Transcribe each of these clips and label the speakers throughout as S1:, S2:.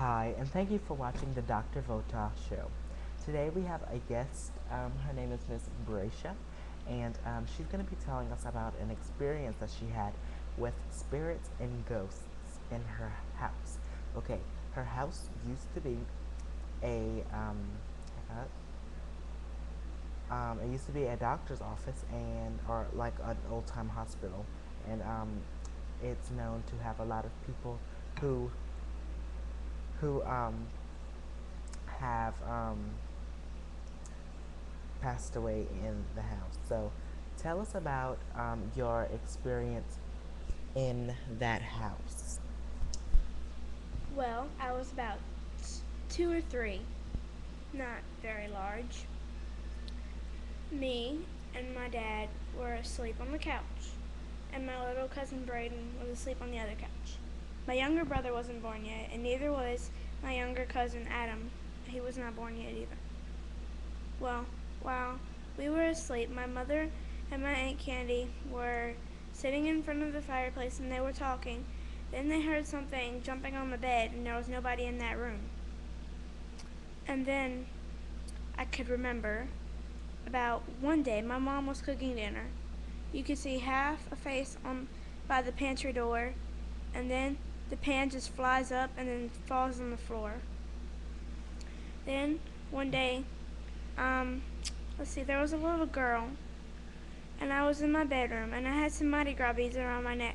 S1: Hi, and thank you for watching the Dr. Votaw Show. Today we have a guest. Her name is Miss Bracia, and she's going to be telling us about an experience that she had with spirits and ghosts in her house. Okay, her house used to be a it used to be a doctor's office and or like an old time hospital, and it's known to have a lot of people who who have passed away in the house. So tell us about your experience in that house.
S2: Well, I was about two or three, not very large. Me and my dad were asleep on the couch, and my little cousin Braden was asleep on the other couch. My younger brother wasn't born yet, and neither was my younger cousin Adam. He was not born yet either. Well, while we were asleep, my mother and my Aunt Candy were sitting in front of the fireplace and they were talking. Then they heard something jumping on the bed, and there was nobody in that room. And then I could remember about one day my mom was cooking dinner. You could see half a face on by the pantry door, and then the pan just flies up and then falls on the floor. Then one day, um, let's see, there was a little girl, and I was in my bedroom, and I had some Mardi Gras beads around my neck.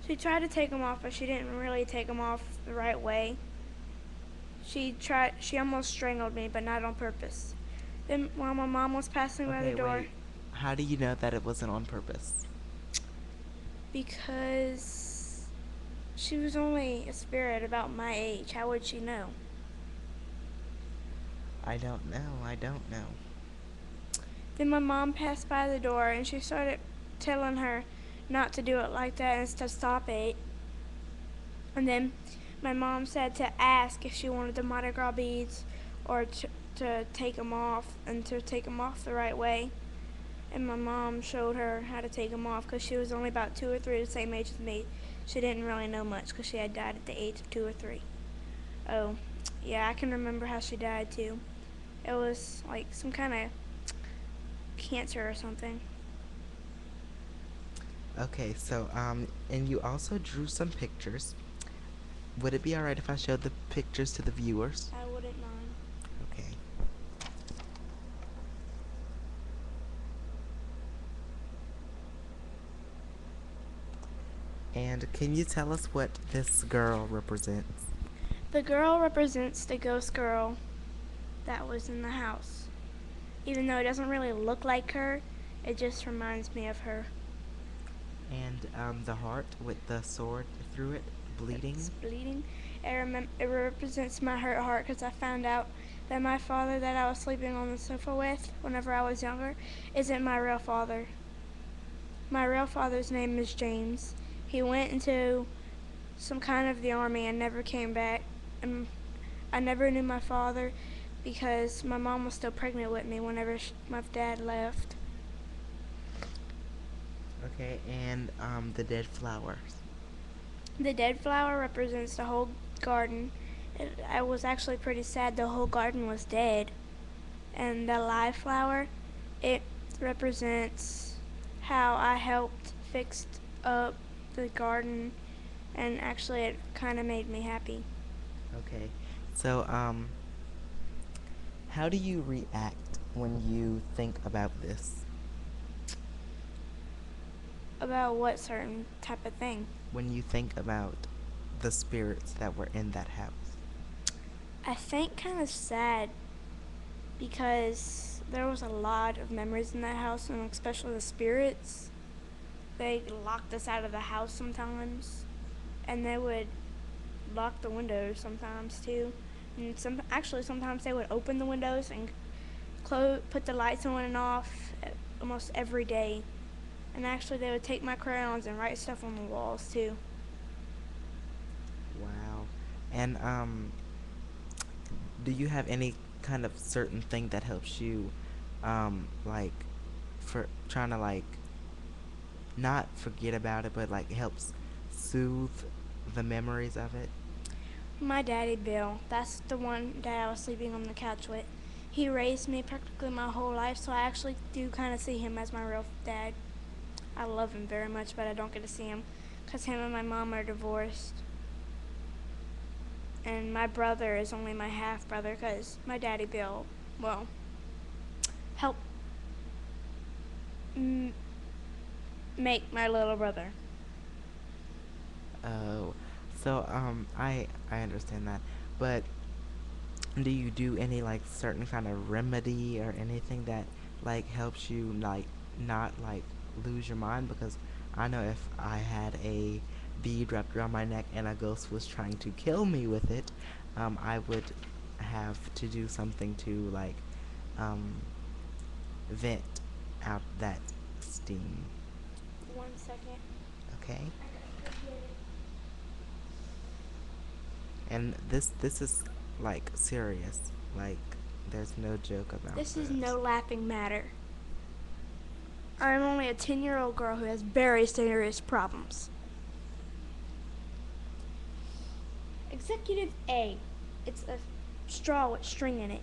S2: She tried to take them off, but she didn't really take them off the right way. She almost strangled me, but not on purpose. Then while my mom was passing by the
S1: Okay,
S2: door,
S1: wait. How do you know that it wasn't on purpose?
S2: because she was only a spirit about my age, how would she know?
S1: I don't know. I don't know.
S2: Then my mom passed by the door and she started telling her not to do it like that and to stop it. And then my mom said to ask if she wanted the Mardi Gras beads or to take them off and to take them off the right way. And my mom showed her how to take them off because she was only about 2 or 3, the same age as me. She didn't really know much because she had died at the age of 2 or 3. Oh, yeah, I can remember how she died too. It was like some kind of cancer or something.
S1: Okay, so and you also drew some pictures. Would it be alright if I showed the pictures to the viewers?
S2: I wouldn't mind.
S1: Okay. And can you tell us what this girl represents?
S2: The girl represents the ghost girl that was in the house. Even though it doesn't really look like her, it just reminds me of her.
S1: And the heart with the sword through it,
S2: It's
S1: bleeding.
S2: bleeding. It represents my hurt heart because I found out that my father that I was sleeping on the sofa with whenever I was younger isn't my real father. My real father's name is James. He went into some kind of the army and never came back. And I never knew my father because my mom was still pregnant with me whenever my dad left.
S1: Okay, and the dead flowers.
S2: The dead flower represents the whole garden. I was actually pretty sad the whole garden was dead. And the live flower, it represents how I helped fix up the garden, and actually it kind of made me happy.
S1: Okay, so how do you react when you think about this?
S2: About what certain type of thing?
S1: When you think about the spirits that were in that house?
S2: I think kind of sad because there was a lot of memories in that house, and especially the spirits. They locked us out of the house sometimes, and they would lock the windows sometimes too. And sometimes they would open the windows and put the lights on and off almost every day. And actually, they would take my crayons and write stuff on the walls too.
S1: Wow. And do you have any kind of certain thing that helps you, like, for trying to like not forget about it, but like helps soothe the memories of it?
S2: My daddy, Bill, that's the one that I was sleeping on the couch with. He raised me practically my whole life, so I actually do kind of see him as my real dad. I love him very much, but I don't get to see him because him and my mom are divorced. And my brother is only my half brother because my daddy, Bill, well, helped make my little brother.
S1: Oh, so I understand that, but do you do any like certain kind of remedy or anything that like helps you like not like lose your mind? Because I know if I had a bead wrapped around my neck and a ghost was trying to kill me with it, I would have to do something to like um, vent out that steam.
S2: 1 second.
S1: Okay, and this is like serious. Like there's no joke about
S2: This is
S1: this.
S2: no laughing matter. I'm only a 10-year-old girl who has very serious problems. Executive A. It's a straw with string in it.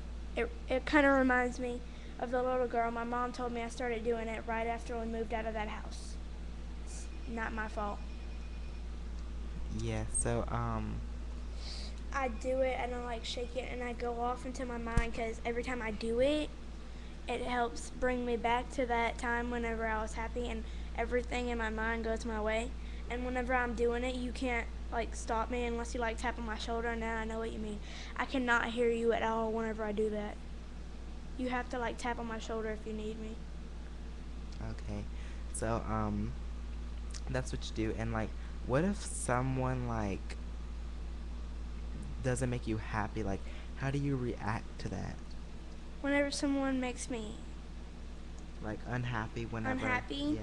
S2: It kind of reminds me of the little girl. My mom told me I started doing it right after we moved out of that house. It's not my fault.
S1: Yeah, so
S2: I do it and I like shake it and I go off into my mind because every time I do it, it helps bring me back to that time whenever I was happy and everything in my mind goes my way. And whenever I'm doing it, you can't like stop me unless you like tap on my shoulder. And now I know what you mean. I cannot hear you at all whenever I do that. You have to like tap on my shoulder if you need me.
S1: okay. So that's what you do. And like what if someone like doesn't make you happy? Like how do you react to that?
S2: Whenever someone makes me
S1: Like unhappy whenever
S2: unhappy,
S1: yes.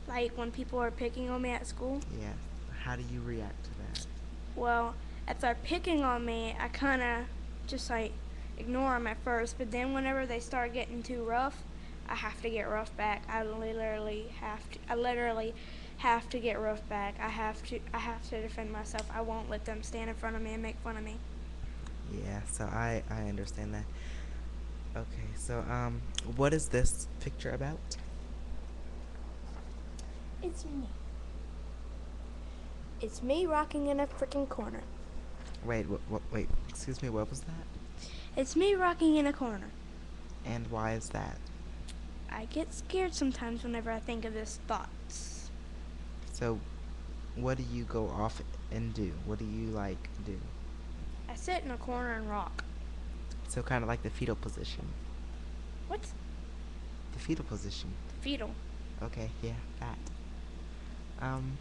S2: like when people are picking on me at school,
S1: Yes. How do you react to that?
S2: well, if they're picking on me, I kind of just like ignore them at first. But then whenever they start getting too rough, I have to get rough back. I literally have to. I literally have to get rough back. I have to. I have to defend myself. I won't let them stand in front of me and make fun of me.
S1: Yeah, so I understand that. Okay, so what is this picture about?
S2: It's me. It's me rocking in a freaking corner.
S1: Wait, wait, excuse me, what was that?
S2: It's me rocking in a corner.
S1: And why is that?
S2: I get scared sometimes whenever I think of these thoughts.
S1: So, what do you go off and do? What do you like do?
S2: I sit in a corner and rock.
S1: So kind of like the fetal position.
S2: What's
S1: The fetal position.
S2: fetal?
S1: Okay, yeah, that. Um,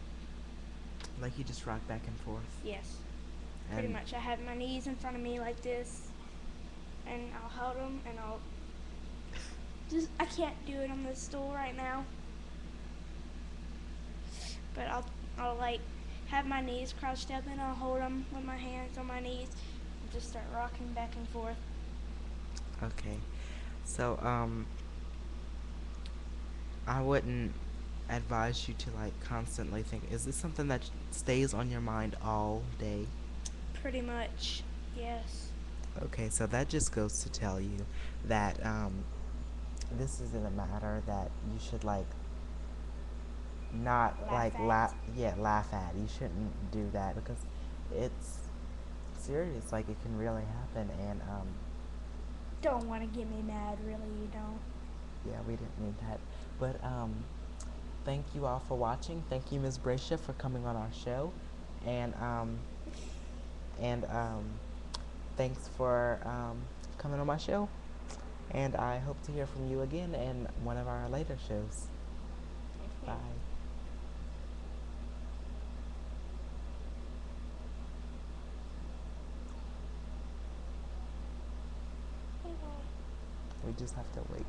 S1: like you just rock back and forth.
S2: Yes. Pretty much. I have my knees in front of me like this, and I'll hold them, and I'll just. I can't do it on the stool right now, but I'll like have my knees crouched up, and I'll hold them with my hands on my knees, and just start rocking back and forth.
S1: Okay. So, I wouldn't advise you to like constantly think, is this something that stays on your mind all day?
S2: Pretty much. Yes.
S1: Okay, so that just goes to tell you that this isn't a matter that you should like not
S2: Laugh
S1: like
S2: at.
S1: laugh at. You shouldn't do that because it's serious. Like it can really happen, and
S2: Don't want to get me mad, really. You don't.
S1: yeah, we didn't need that. But thank you all for watching. Thank you, Ms. Bracia, for coming on our show, and and thanks for coming on my show. And I hope to hear from you again in one of our later shows. Bye.
S2: Bye bye.
S1: We just have to wait.